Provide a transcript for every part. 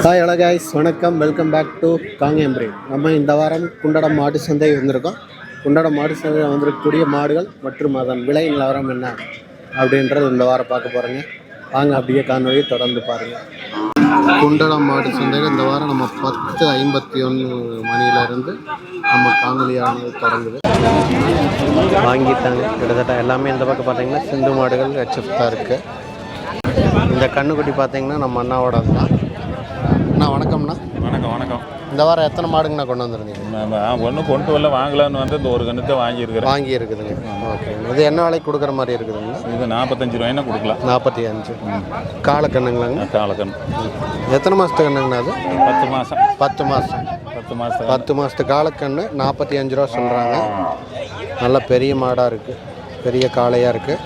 Hi hello guys, வணக்கம். Welcome back to Kangayam breed. நம்ம இந்த வாரம் குண்டடம் மாடு சந்தை வந்திருக்கோம். குண்டடம் மாடு சந்தையில் வந்திருக்கக்கூடிய மாடுகள் மற்றும் அதன் விலை நிலவரம் என்ன அப்படின்றது இந்த வாரம் பார்க்க போகிறேங்க. வாங்க அப்படியே காணொலியை தொடர்ந்து பாருங்கள். குண்டடம் மாடு சந்தையில் இந்த வாரம் நம்ம 10:51 மணியிலேருந்து நம்ம காணொலியானது தொடங்குது. வாங்கிட்டாங்க கிட்டத்தட்ட எல்லாமே. இந்த பக்கம் பார்த்தீங்கன்னா சிந்து மாடுகள் ஹெச்எஃப் தான் இருக்குது. இந்த கண்ணுக்குட்டி பார்த்தீங்கன்னா நம்ம அண்ணாவோட தான். அண்ணா வணக்கம்ண்ணா. வணக்கம். இந்த வாரம் எத்தனை மாடுங்கண்ணா கொண்டு வந்துருந்தீங்க? ஒன்றும் கொண்டு வரல, வாங்கலான்னு வந்து இந்த ஒரு கண்ணுக்கு வாங்கியிருக்குதுங்க. ஓகே, இது என்ன விலைக்கு கொடுக்குற மாதிரி இருக்குதுங்களா? இது 45 ரூபாய்னா கொடுக்கலாம். 45. காலக்கண்ணுங்களாங்க? காலக்கண்ணு. எத்தனை மாதத்து கண்ணுங்கண்ணா அது? 10 மாதம். 10 மாதத்து காலக்கண்ணு 45 ரூபா சொல்கிறாங்க. நல்ல பெரிய மாடாக இருக்குது, பெரிய காளையாக இருக்குது.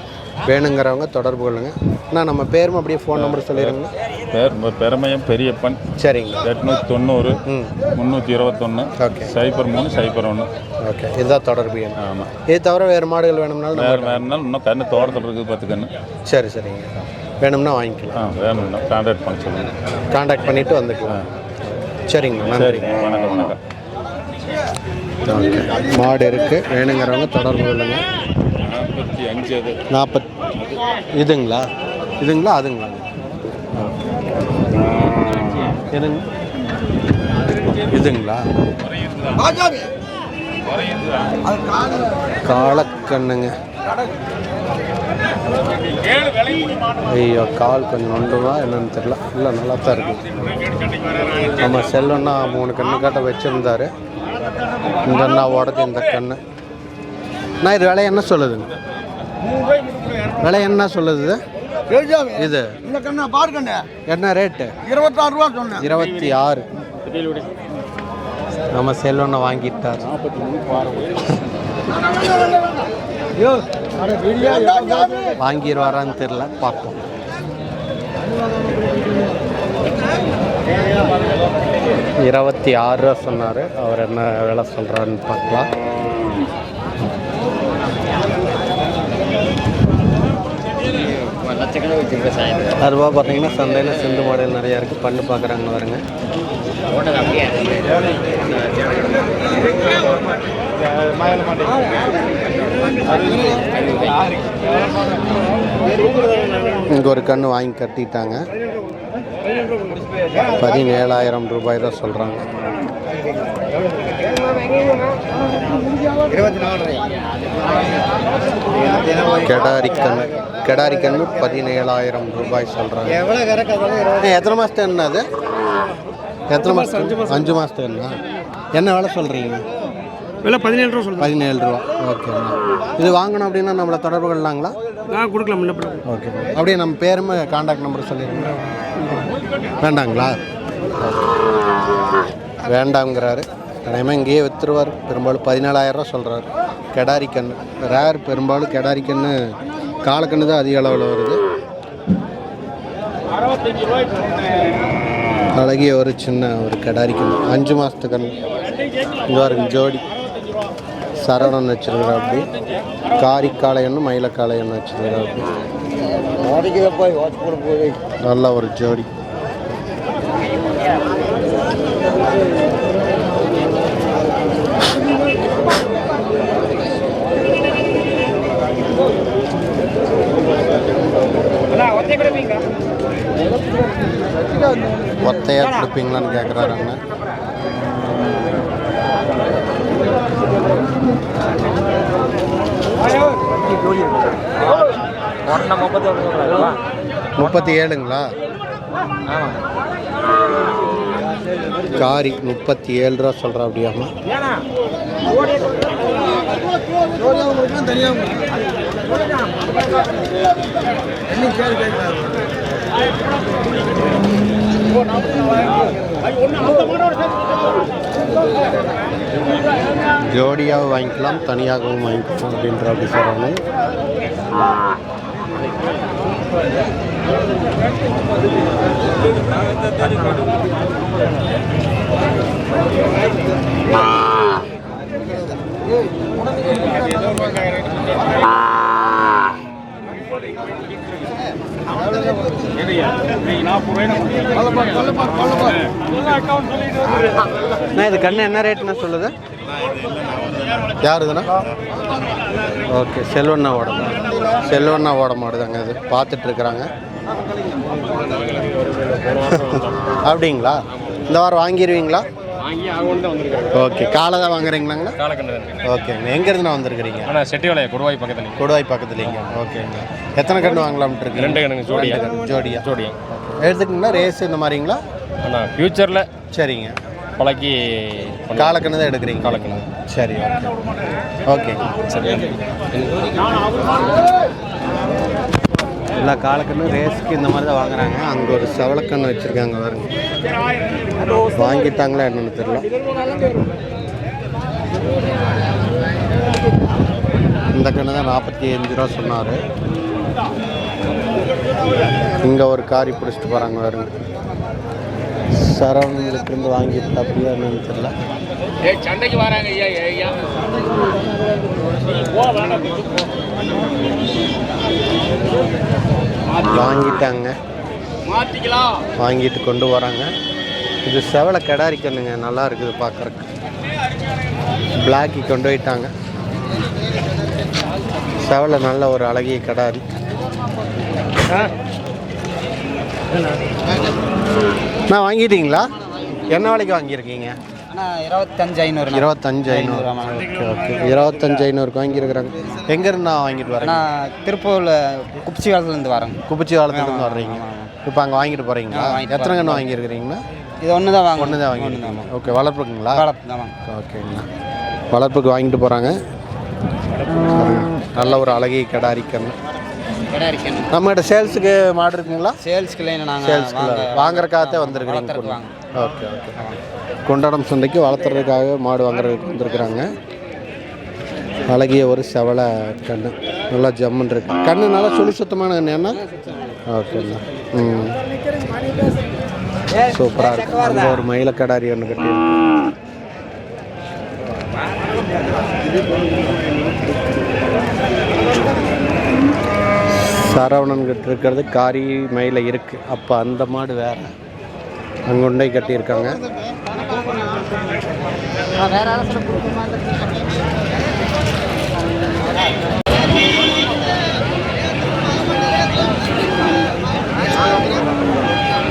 வேணுங்கிறவங்க தொடர்பு கொள்ளுங்க. அண்ணா நம்ம பேரும் அப்படியே ஃபோன் நம்பர் சொல்லிடுங்க. பெருமையும் பெரியப்பன். சரிங்க. 890 321 ஓகே 0301. ஓகே, இதுதான் தொடர்பு. ஆமாம். இது தவிர வேறு மாடுகள் வேணும்னாலும் வேணும்னாலும் இன்னும் கண்ணு தோட்டத்தில் இருக்குது 10 கண்ணு. சரிங்க. வேணும்னா வாங்கிக்கலாம். வேணும்னா கான்டாக்ட் பண்ண சொல்லுங்கள். கான்டாக்ட் பண்ணிவிட்டு வந்துக்கலாம். சரிங்க, நன்றி. வணக்கம். ஓகே, மாடு இருக்குது, வேணுங்கிறவங்க தொடர்பு கொள்ளுங்க. 45 40 இதுங்களா அதுங்களா? இதுங்களா? காலக்கண்ணுங்க. ஐயோ, கால் கொஞ்சம் நொண்டுவா என்னன்னு தெரியல. இல்லை, நல்லா தான் இருக்குது. நம்ம செல்வன்னா 3 கண்ணு காட்ட வச்சுருந்தாரு. இந்த அண்ணா உடது இந்த கண்ணு. நான் இது விலை என்ன சொல்லுதுங்க? விலை என்ன சொல்லுது இது? என்ன ரேட்டு? 26 ரூபா சொன்னேன். 26. நம்ம செல்வனை வாங்கிட்டார். வாங்கிடுவாரான்னு தெரியல, பார்ப்போம். ₹26 சொன்னார். அவர் என்ன விலை சொல்கிறாருன்னு பார்க்கலாம். அதுபோக பார்த்தீங்கன்னா சந்தையில் சிந்து மாடல் நிறையா இருக்குது. பண்ணு பார்க்குறாங்க வருங்க. இங்கே ஒரு கன்று வாங்கி கட்டிட்டாங்க. 17,000 ரூபாய் தான் சொல்கிறாங்க. கெடாரி கண்ணு 17,000 ரூபாய் சொல்கிறாங்க. எத்தனை மாதத்து என்ன அது? எத்தனை மாதம்? 5 மாதத்து என்ன? என்ன வேலை சொல்கிறீங்க? விலை 17 ரூபா சொல்லுங்கள். 17 ரூபா. ஓகேண்ணா. இது வாங்கணும் அப்படின்னா நம்மளை தொடர்பு கொள்ளலாங்களா? கொடுக்கலாம். ஓகே, அப்படியே நம்ம பேரும் கான்டாக்ட் நம்பர் சொல்லிடுங்க. வேண்டாங்களா? வேண்டாங்கிறாரு. கடையமாக இங்கேயே விற்றுருவார். பெரும்பாலும் 17,000 ரூபா சொல்கிறாரு. கெடாரி கன்று ரேர். பெரும்பாலும் கெடாரி கன்று காலக்கன்று தான் அதிக அளவில் வருது. அழகிய ஒரு சின்ன ஒரு கெடாரி கன்று 5 மாதத்து கன்று. இங்கே வருங்க ஜோடி. சரவணன் வச்சுருக்கிற அப்படி. காரிக்காலை எண்ணு மயிலக்காலை எண்ணு வச்சுருக்கிற அப்படி. நல்ல ஒரு ஜோடி. ஒத்தையா கொடுப்பீங்களான்னு கேட்குறாரு அண்ணன். $37ங்களா? காரி 37 ரூபா சொல்கிறா. அப்படியாமா? ஜோடியாக வாங்கிக்கலாம், தனியாகவும் வாங்கிக்கலாம் அப்படின்ற அப்படி சொல்கிறாங்க. இது கண்ணு என்ன ரேட்னா சொல்லுது? யார் இதுண்ணா? ஓகே, செல்வண்ணாவோட செல்வண்ணாவோட மாடுதாங்க இது. பார்த்துட்ருக்குறாங்க. அப்படிங்களா? இந்த வாரம் வாங்கிடுவீங்களா? ஓகே, காலை தான் வாங்குறீங்களாங்கண்ணா? ஓகேங்க. எங்கேருந்துண்ணா வந்திருக்கிறீங்க? செட்டிவாளையம் கொடுவாய் பக்கத்தில். கொடுவாய் பக்கத்துலேங்க. ஓகேங்க. எத்தனை கன்று வாங்கலாம்னு இருக்கு? 2 கண்ணுங்க. ஜோடியா? ஜோடியா எடுத்துக்கிங்கன்னா ரேஸ் இந்த மாதிரிங்களா? ஆனால் ஃப்யூச்சரில் சரிங்க. பழக்கி காலக்கண்ணு தான் எடுக்கிறீங்க? காலக்கண்ணு. சரி, ஓகே. சரி. எல்லா காலக்கண்ணு ரேஸுக்கு இந்த மாதிரி தான் வாங்குறாங்க. அங்கே ஒரு செவலக்கண்ணு வச்சுருக்காங்க பாருங்க. வாங்கிட்டாங்களா என்னன்னு தெரியல. இந்த கண்ணு தான் 45 ரூபா சொன்னார். இங்கே ஒரு காரி பிடிச்சிட்டு போகிறாங்க பாருங்க. சரவணத்துலேருந்து வாங்கிட்டு அப்படியே என்னன்னு தெரியல. சண்டைக்கு வராங்க ஐயா. வாங்கிட்டாங்க, வாங்கிட்டு கொண்டு வராங்க. இது செவலை கிடாரிக்கணுங்க, நல்லா இருக்குது பார்க்குறக்கு. பிளாக்கி கொண்டு போயிட்டாங்க. செவலை நல்ல ஒரு அழகிய கிடாரி. நான் வாங்கிட்டீங்களா? என்ன விலைக்கு வாங்கியிருக்கீங்க? 25,500. 25,500. ஓகே ஓகே, 25,500 வாங்கியிருக்கிறாங்க. எங்கேருந்து நான் வாங்கிட்டு வரேன்? நான் திருப்பூரில் குப்பிச்சி காலத்துலேருந்து வரேன். குப்பிச்சி காலத்துலேருந்து வர்றீங்க. இப்போ அங்கே வாங்கிட்டு போகிறீங்களா? எத்தனை கன்று வாங்கியிருக்கிறீங்கன்னா? இது ஒன்று தான் வாங்க. ஒன்று தான் வாங்கிட்டு. ஓகே, வளர்ப்புக்குங்களா? வளர்ப்பு தான் வாங்க. ஓகேங்கண்ணா, வளர்ப்புக்கு வாங்கிட்டு போகிறாங்க. நல்ல ஒரு அழகிய கிடாரி கன்று. நம்மகிட்ட சேல்ஸுக்கு மாடு இருக்குங்களா? சேல்ஸ்க்கு இல்லை, நாங்கள் சேல்ஸுக்கு வாங்குறதுக்காகத்தே வந்திருக்கிறீங்க. Okay okay. குண்டடம் சந்தைக்கு வளர்த்துறதுக்காக மாடு வாங்குறதுக்கு வந்திருக்கிறாங்க. அழகிய ஒரு செவலை கன்று, நல்லா ஜம்முன்னு இருக்கு. கன்று நல்லா சுழி சுத்தமான கன்று என்ன? ஓகேண்ணா. சூப்பராக இருக்கு. அங்கே ஒரு மயிலக்கடாரி ஒன்று கட்டி சரவணன் கிட்ட இருக்கிறது காரி மயில இருக்குது. அப்போ அந்த மாடு வேறு, அங்கே உண்டை கட்டியிருக்காங்க.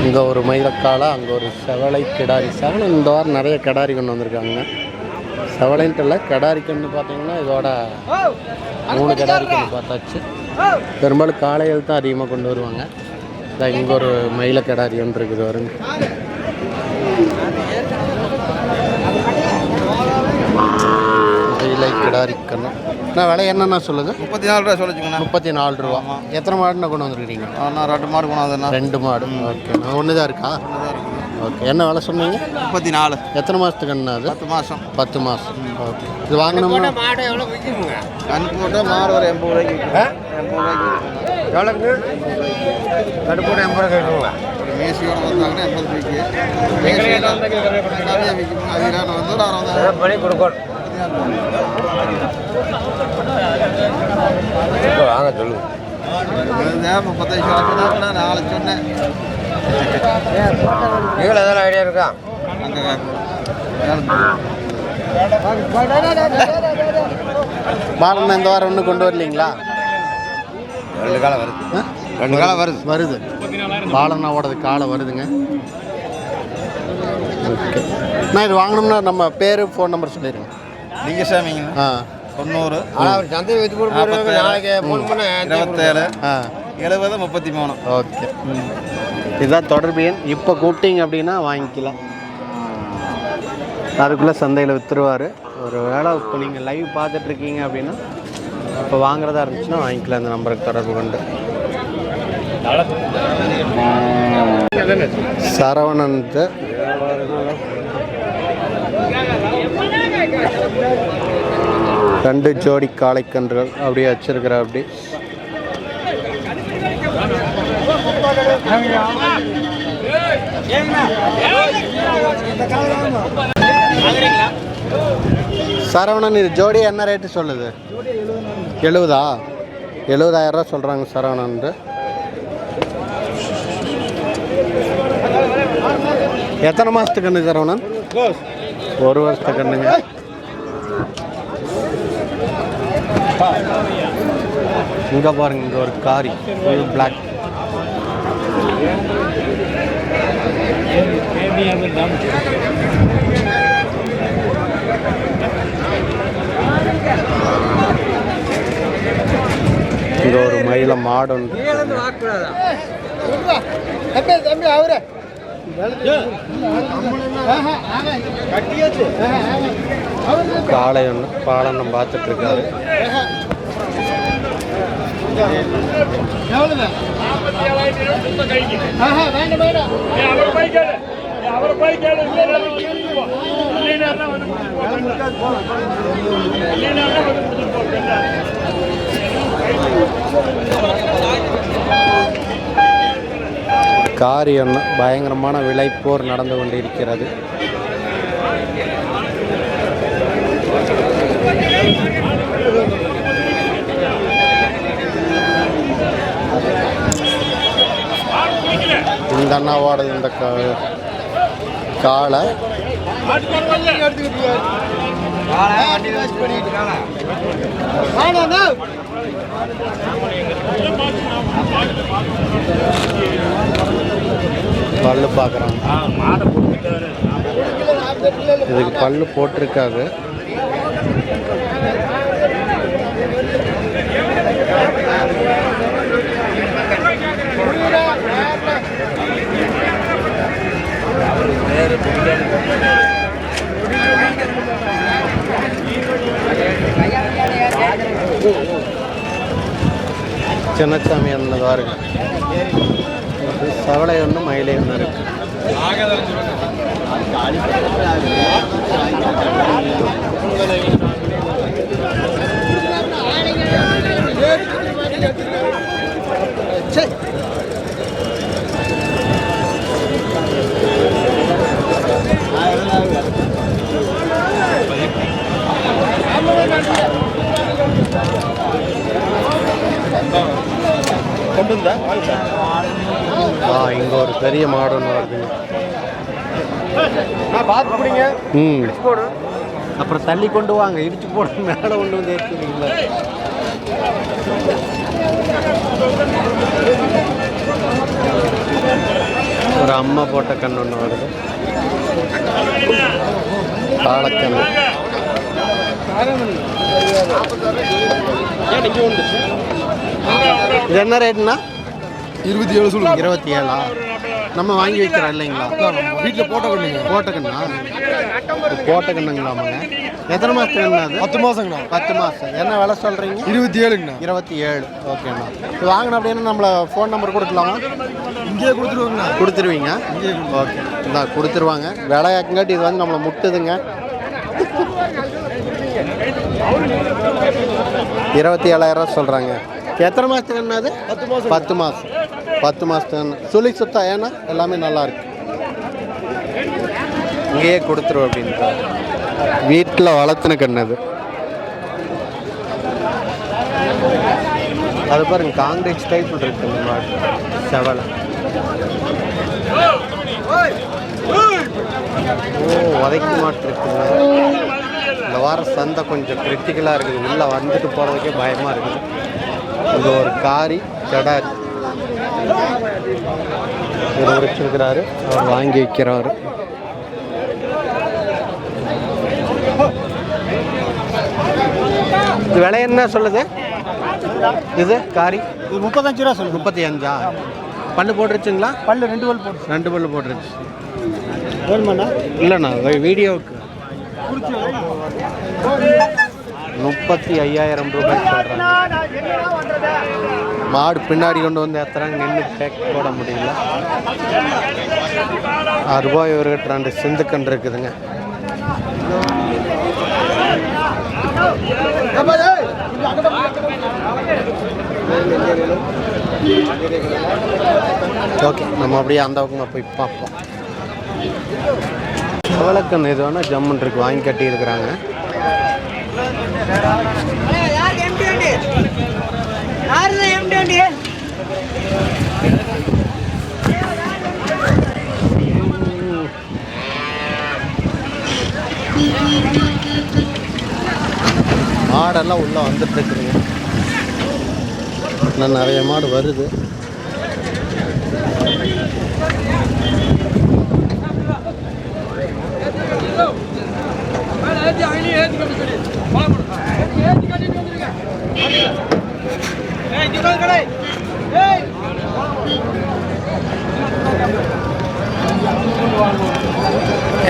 இங்கே ஒரு மயிலக்காலை, அங்கே ஒரு செவலை கிடாரி. செவலை இந்த வாரம் நிறைய கிடாரி கொண்டு வந்திருக்காங்க. செவலைன்ட்டு இல்லை, கிடாரி கன்று பார்த்தீங்கன்னா இதோட 3 கிடாரி கன்று பார்த்தாச்சு. பெரும்பாலும் காளைகள் தான் அதிகமாக கொண்டு வருவாங்க. இங்கே ஒரு மயில கிடாரி ஒன்று இருக்குது வருங்க. மயிலை கிடாரி கன்று. நான் விலை என்னென்னா சொல்லுது? 34 ரூபா சொல்லிச்சுங்கண்ணா. 34 ரூபா. எத்தனை மாடுண்ணா கொண்டு வந்துருக்கீங்க? நான் 2 மாடு கொண்டு வந்தேண்ணா. 2 மாடு. ஓகே, ஒன்று தான் இருக்கா? ஓகே. என்ன விலை சொன்னீங்க? 34. எத்தனை மாதத்துக்கு அண்ணா அது? 10 மாதம். 10 மாதம். ஓகே. இது வாங்கினோம்னா மாடு எவ்வளோ விற்கிங்க? கண் போட்டால் மாடு ஒரு 80 ரூபாய்க்கு விற்கும். 80 ரூபாய்க்கு எவ்வளோங்க? கண் போட்டு 80 ரூபாய் கேட்குங்களா? ஒரு மேசியோட வந்தாங்கன்னா 80 ரூபாய்க்கு நிறைய விற்கும். அதிகாரம் வந்து நான் பண்ணி கொடுக்கணும். வாங்க சொல்லுங்க. 35 ரூபா நான் 4 சொன்னேன். நீங்கள் எதனா ஐடியா இருக்கா? பாலண்ணா இந்த வாரம் ஒன்றும் கொண்டு வரலீங்களா? 2 காலம் வருது. 2 காலம் வருது. வருது. பாலண்ணாவோடது காலை வருதுங்க. ஓகே. நான் இது வாங்கினோம்னா நம்ம பேர், ஃபோன் நம்பர் சொல்லிடுங்க. லிங்கசாமிங்க. 90. அவர் சந்தையை வச்சு போட்டு நாளைக்கு 3 மணி 27 70 33. ஓகே. இதுதான் தொடர்பு எண். இப்போ கூப்பிட்டீங்க அப்படின்னா வாங்கிக்கலாம். அதுக்குள்ளே சந்தையில் விற்றுருவார். ஒரு வேளை இப்போ நீங்கள் லைவ் பார்த்துட்ருக்கீங்க அப்படின்னா இப்போ வாங்குறதா இருந்துச்சுன்னா வாங்கிக்கலாம். இந்த நம்பருக்கு தொடர்பு கொண்டு. சரவணன்ட்டு 2 ஜோடி காளைக்கன்றுகள் அப்படியே வச்சிருக்கிற. அப்படி சரவணன் இது ஜோடி என்ன ரேட்டு சொல்லுது? 70,000 ரூபா சொல்கிறாங்க சரவணன். எத்தனை மாதத்து கண்ணு சரவணன்? 1 வருஷத்து கண்ணுங்க. இங்கே பாருங்க, இங்கே ஒரு காரி ஃபுல் பிளாக். இங்கே ஒரு மயில மாடு உண்டு. காளை ஒன்று பாலனம் பார்த்துட்டு இருக்காரு. காரி ஒன்று பயங்கரமான விலைப்போர் நடந்து கொண்டிருக்கிறது. இந்த அண்ணாவோட இந்த காளை பல்லு பார்க்குறாங்க. இதுக்கு பல்லு போட்டிருக்காது. சின்னசாமி அண்ணன் பாருங்க. சவளை ஒன்று மயிலை ஒன்று இருக்கு. இங்க ஒரு பெரிய மாடு ஒன்று வருதுங்க. அப்புறம் தள்ளி கொண்டு வாங்க, இடிச்சு போட மேலே கொண்டு வந்து ஏற்றுவீங்களா? ஒரு அம்மா போட்ட கண் ஒன்று வருது, காலக்கண்ணு. இது என்ன ரேட்னா? 27 சொல்லுங்க. 27. நம்ம வாங்கி வைக்கிறோம் இல்லைங்களா? வீட்டில் போட்ட கண்ணுங்க. போட்ட கண்ணா? போட்ட கண்ணுங்களாமாங்க. எத்தனை மாதத்துக்கு கண்ணா அது? 10 மாதங்கண்ணா. 10 மாதம். என்ன விலை சொல்கிறீங்க? 27ங்கண்ணா. 27. ஓகேண்ணா. இது வாங்கின அப்படின்னா நம்மளை ஃபோன் நம்பர் கொடுக்கலாமா? இங்கேயே கொடுத்துருவாங்கண்ணா. கொடுத்துருவீங்க? ஓகே, இந்தா கொடுத்துருவாங்க. விலை ஆக்குங்காட்டி இது வந்து நம்மளை முட்டுதுங்க. 27,000 சொல்கிறாங்க. எத்தனை மாதத்துக்கு என்ன அது? 10 மாதம். 10 மாதத்துக்கு சுழி சுத்தா ஏன்னா எல்லாமே நல்லா இருக்கு. இங்கேயே கொடுத்துருவோம் அப்படின்ட்டு வீட்டில் வளர்த்துன கண்ணு அது. அது பாருங்க, காங்கிரீட் டைப்பில் இருக்கு இந்த மாடு. செவலை. உதைக்க மாட்டு இருக்குங்க. இந்த வாரம் சந்தை கொஞ்சம் கிரிட்டிக்கலாக இருக்குது. உள்ளே வந்துட்டு போகிறதுக்கே பயமாக இருக்குது. இங்கே ஒரு காரி ஜடாரி இவர் வச்சிருக்கிறாரு, அவர் வாங்கி வைக்கிறாரு. இது விலை என்ன சொல்லுது? இது காரி 35 ரூபா சொல்லுங்க. 35. பல்லு போட்டுருச்சுங்களா? பல்லு 2 பல்லு போட்டு. 2 பல்லு போட்டுருச்சு. வேணுமாண்ணா? இல்லைண்ணா, வீடியோவுக்கு 35,000 ரூபாய் சொல்கிறாங்க. மாடு பின்னாடி கொண்டு வந்து எத்தனை நின்று பேக் போட முடியல. 6 ரூபாய் ஒரு 2 சிந்துக்கன்று இருக்குதுங்க. ஓகே, நம்ம அப்படியே அந்த பக்கம் போய் பார்ப்போம். சோளக்கன்று இது வேணால் ஜம்முன் இருக்கு, வாங்கி கட்டி இருக்கிறாங்க. மாடெல்லாம் உள்ளே வந்துட்டுருக்குதுங்க. இன்னும் நிறைய மாடு வருது.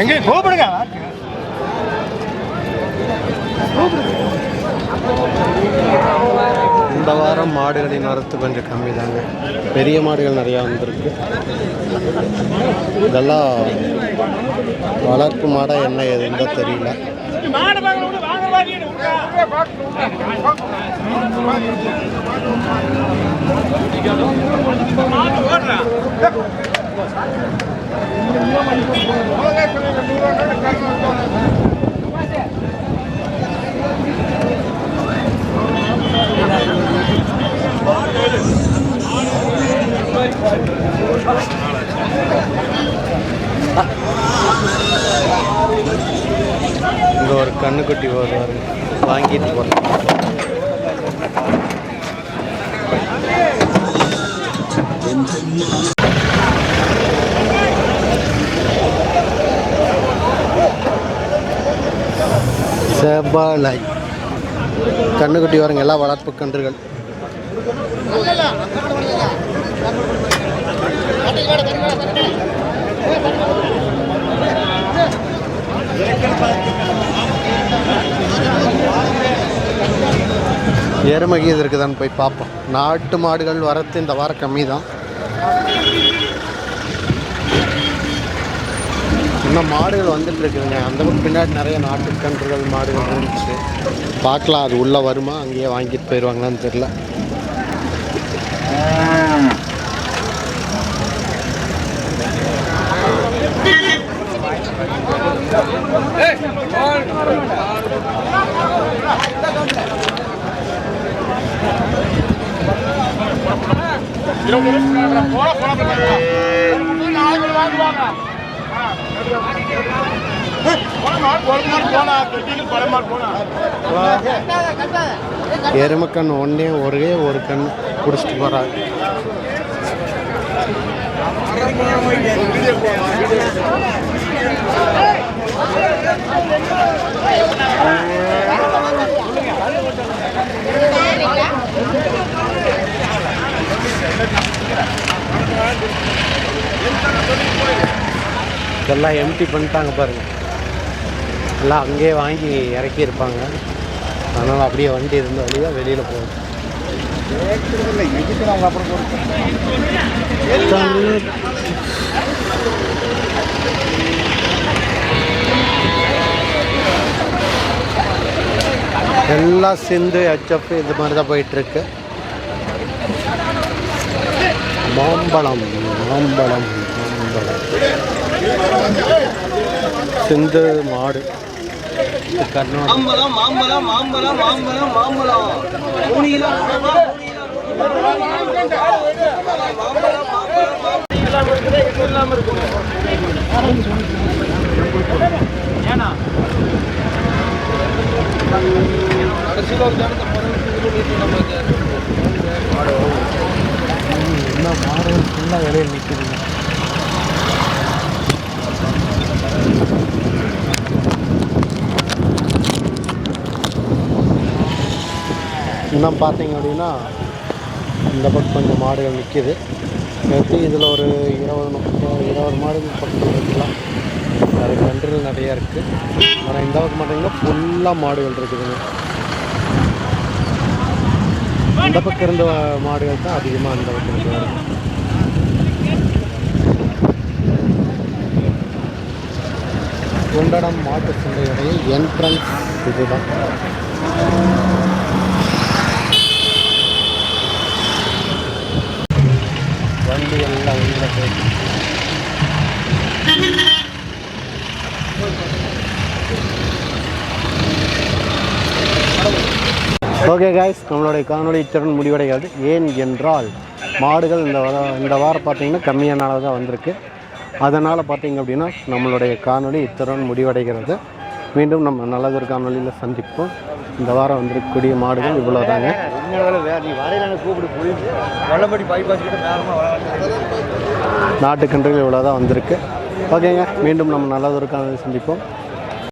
எங்கே கூப்பிடுங்க. இந்த வாரம் மாடுகளின் வரத்து கொஞ்சம் கம்மி தாங்க. பெரிய மாடுகள் நிறையா வந்திருக்கு. இதெல்லாம் வளர்ப்பு மாடாக என்ன ஏதுன்னு தான் தெரியல. இங்கே ஒரு கண்ணுக்குட்டி வருவார், வாங்கிட்டு போகிறேன். செபாலாய் கண்ணுக்குட்டி வரங்க, எல்லாம் வளர்ப்பு கன்றுகள். எருமகி இது இருக்குதான்னு போய் பார்ப்போம். நாட்டு மாடுகள் வரத்து இந்த வாரம் கம்மி தான். இன்னும் மாடுகள் வந்துட்டு இருக்குதுங்க. அந்த பக்கம் பின்னாடி நிறைய நாட்டுக்கன்றுகள் மாடுகள் இருந்துச்சு. பார்க்கலாம் அது உள்ளே வருமா, அங்கேயே வாங்கிட்டு போயிடுவாங்களான்னு தெரில. எருமக்கண் ஒன்றே ஒரு கண் குடிச்சிட்டு போகிறாங்க. இதெல்லாம் எம்டி பண்ணிட்டாங்க பாருங்கள். எல்லாம் அங்கேயே வாங்கி இறக்கியிருப்பாங்க. அதனால் அப்படியே வண்டி இருந்த வழியாக வெளியில் போகும். எல்லாம் சிந்து ஹெச்எஃப் இது மாதிரி தான் போயிட்டுருக்கு. மாம்பழம் மாம்பழம் மாம்பழம் சிந்து மாடு கர்நாடகம். என்ன மாடு ஃபுல்லாக இலையில் நிற்குதுங்க. இன்னும் பார்த்தீங்க அப்படின்னா இந்த பக்கம் கொஞ்சம் மாடுகள் நிற்கிது. எப்படி இதில் ஒரு 20 மாடுகள் பக்கம் இருக்கலாம். அது கன்றுகள் நிறையா இருக்குது. ஆனால் இந்த பக்கம் பார்த்தீங்கன்னா ஃபுல்லாக மாடுகள் இருக்குதுங்க. இந்த பக்கம் இருந்த மாடுகள் தான் அதிகமாக அந்த பக்கம் இருக்குது. குண்டடம் மாட்டு சந்தையுடைய என்ட்ரன்ஸ் இதுதான். வண்டி எல்லாம் வெளியில் போயிட்டு ஓகே காய்ஸ், நம்மளுடைய காணொலி இத்துடன் முடிவடைகிறது. ஏன் என்றால் மாடுகள் இந்த வாரம் பார்த்திங்கன்னா கம்மியான அளவு தான் வந்திருக்கு. அதனால் பார்த்திங்க அப்படின்னா நம்மளுடைய காணொலி இத்துடன் முடிவடைகிறது. மீண்டும் நம்ம நல்லதொரு காணொலியில் சந்திப்போம். இந்த வாரம் வந்திருக்கக்கூடிய மாடுகள் இவ்வளோ தாங்க. நீ வரையில கூப்பிட்டு போய் வெள்ளப்படி பைபாஸ் கிட்ட நேரமாக நாட்டுக்கன்றுகள் இவ்வளோ தான் வந்திருக்கு. ஓகேங்க, மீண்டும் நம்ம நல்லதொரு காலையில் சந்திப்போம்.